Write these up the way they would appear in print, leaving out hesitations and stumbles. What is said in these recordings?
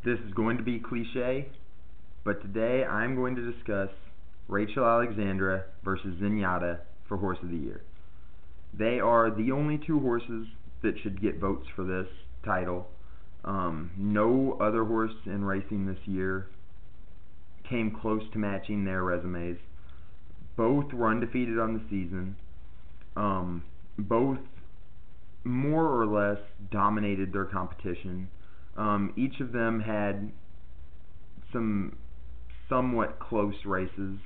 This is going to be cliche, but today I'm going to discuss Rachel Alexandra versus Zenyatta for Horse of the Year. They are the only two horses that should get votes for this title. No other horse in racing this year came close to matching their resumes. Both were undefeated on the season. Both more or less dominated their competition. Each of them had some somewhat close races.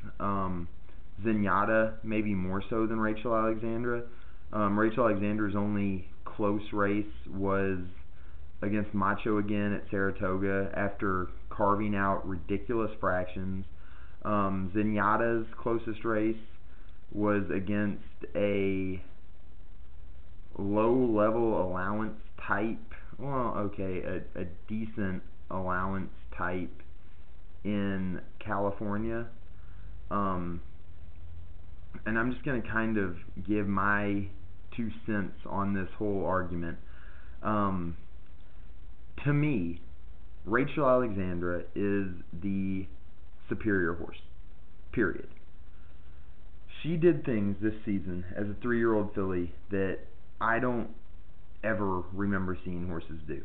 Zenyatta maybe more so than Rachel Alexandra. Rachel Alexandra's only close race was against Macho again at Saratoga after carving out ridiculous fractions. Zenyatta's closest race was against a low-level allowance type, a decent allowance type in California. And I'm just going to kind of give my 2 cents on this whole argument. To me, Rachel Alexandra is the superior horse, period. She did things this season as a 3-year-old filly that I don't ever remember seeing horses do.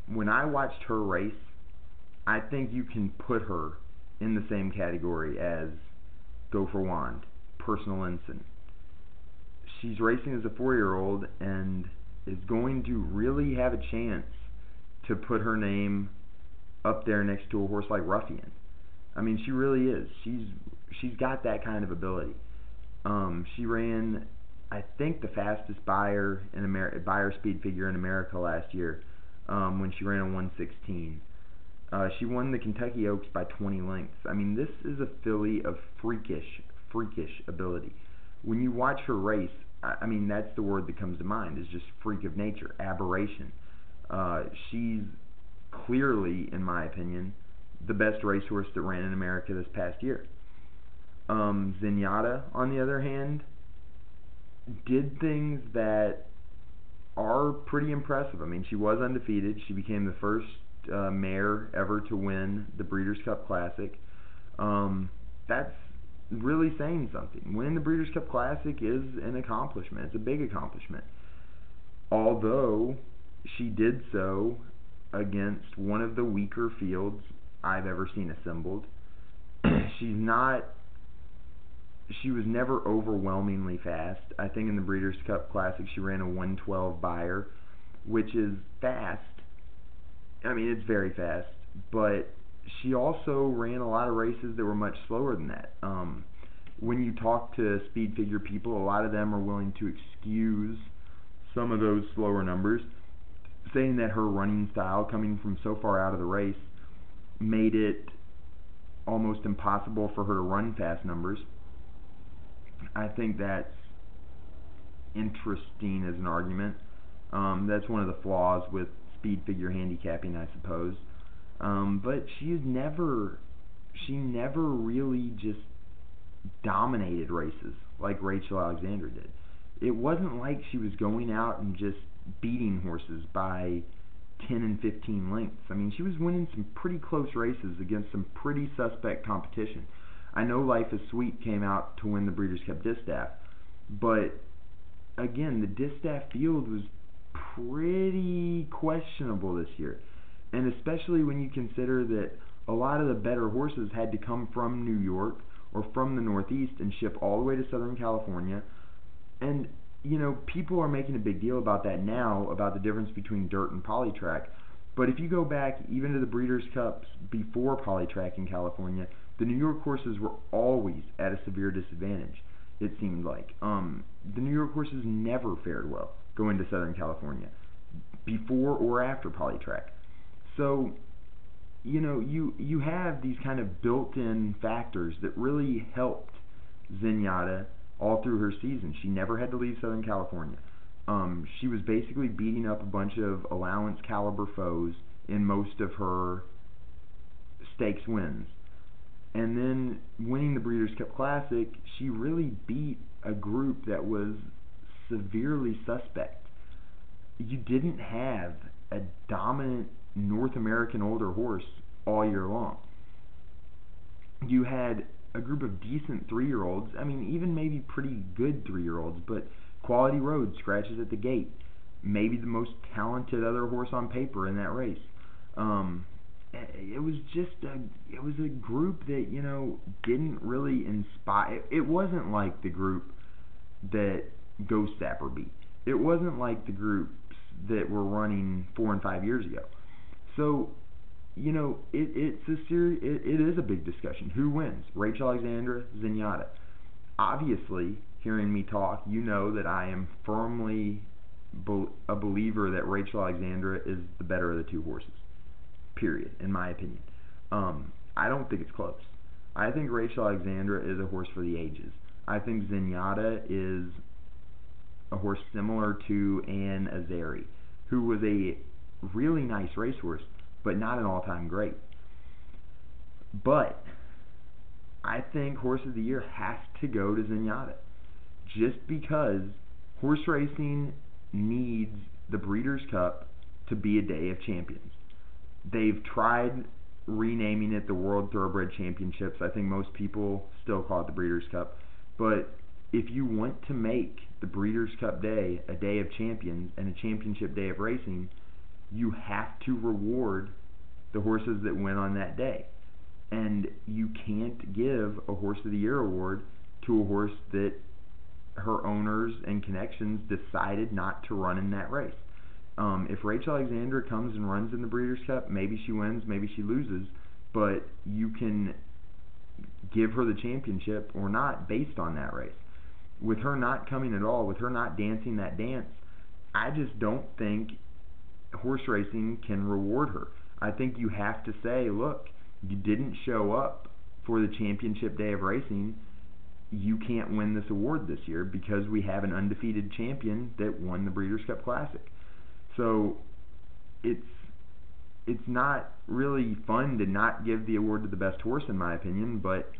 When I watched her race, I think you can put her in the same category as Go for Wand, Personal Ensign. She's racing as a 4-year-old and is going to really have a chance to put her name up there next to a horse like Ruffian. I mean, she really is. She's got that kind of ability. She ran, I think, the fastest buyer speed figure in America last year when she ran a 1:16. She won the Kentucky Oaks by 20 lengths. I mean, this is a filly of freakish ability. When you watch her race, I mean, that's the word that comes to mind, is just freak of nature, aberration. She's clearly, in my opinion, the best racehorse that ran in America this past year. Zenyatta, on the other hand, did things that are pretty impressive. I mean, she was undefeated. She became the first mare ever to win the Breeders' Cup Classic. That's really saying something. Winning the Breeders' Cup Classic is an accomplishment. It's a big accomplishment. Although she did so against one of the weaker fields I've ever seen assembled. She was never overwhelmingly fast. I think in the Breeders' Cup Classic she ran a 1:12 buyer, which is fast. I mean, it's very fast, but she also ran a lot of races that were much slower than that. When you talk to speed figure people, a lot of them are willing to excuse some of those slower numbers, saying that her running style, coming from so far out of the race, made it almost impossible for her to run fast numbers. I think that's interesting as an argument. That's one of the flaws with speed figure handicapping, I suppose. But she never really just dominated races like Rachel Alexandra did. It wasn't like she was going out and just beating horses by 10 and 15 lengths. I mean, she was winning some pretty close races against some pretty suspect competition. I know Life is Sweet came out to win the Breeders' Cup Distaff, but again, the Distaff field was pretty questionable this year, and especially when you consider that a lot of the better horses had to come from New York or from the Northeast and ship all the way to Southern California. And you know, people are making a big deal about that now, about the difference between dirt and polytrack. But if you go back even to the Breeders' Cups before polytrack in California, the New York horses were always at a severe disadvantage, it seemed like. The New York horses never fared well going to Southern California, before or after polytrack. So, you know, you have these kind of built-in factors that really helped Zenyatta all through her season. She never had to leave Southern California. She was basically beating up a bunch of allowance caliber foes in most of her stakes wins. And then winning the Breeders' Cup Classic, she really beat a group that was severely suspect. You didn't have a dominant North American older horse all year long. You had a group of decent 3-year-olds, I mean, even maybe pretty good 3-year-olds, but Quality Road scratches at the gate. Maybe the most talented other horse on paper in that race. Um, it was a group that, didn't really inspire. It wasn't like the group that Ghost Zapper beat. It wasn't like the groups that were running 4 and 5 years ago. So, it is a big discussion. Who wins? Rachel Alexandra, Zenyatta. Obviously, hearing me talk, you know that I am firmly a believer that Rachel Alexandra is the better of the two horses. Period, in my opinion. I don't think it's close. I think Rachel Alexandra is a horse for the ages. I think Zenyatta is a horse similar to Ann Azari, who was a really nice racehorse, but not an all-time great. But I think Horse of the Year has to go to Zenyatta, just because horse racing needs the Breeders' Cup to be a day of champions. They've tried renaming it the World Thoroughbred Championships. I think most people still call it the Breeders' Cup. But if you want to make the Breeders' Cup Day a day of champions and a championship day of racing, you have to reward the horses that win on that day. And you can't give a Horse of the Year award to a horse that her owners and connections decided not to run in that race. If Rachel Alexandra comes and runs in the Breeders' Cup, maybe she wins, maybe she loses, but you can give her the championship or not based on that race. With her not coming at all, with her not dancing that dance, I just don't think horse racing can reward her. I think you have to say, look, you didn't show up for the championship day of racing. You can't win this award this year because we have an undefeated champion that won the Breeders' Cup Classic. So it's not really fun to not give the award to the best horse, in my opinion, but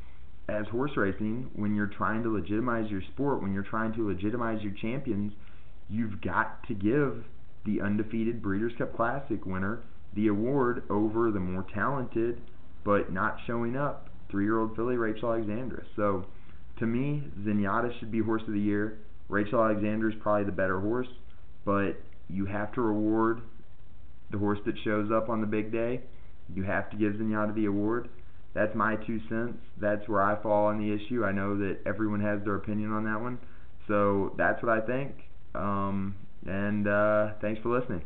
as horse racing, when you're trying to legitimize your sport, when you're trying to legitimize your champions, you've got to give the undefeated Breeders' Cup Classic winner the award over the more talented but not showing up 3-year-old filly Rachel Alexandra. So to me, Zenyatta should be Horse of the Year. Rachel Alexandra is probably the better horse, but you have to reward the horse that shows up on the big day. You have to give Zenyatta the award. That's my 2 cents. That's where I fall on the issue. I know that everyone has their opinion on that one. So that's what I think. And thanks for listening.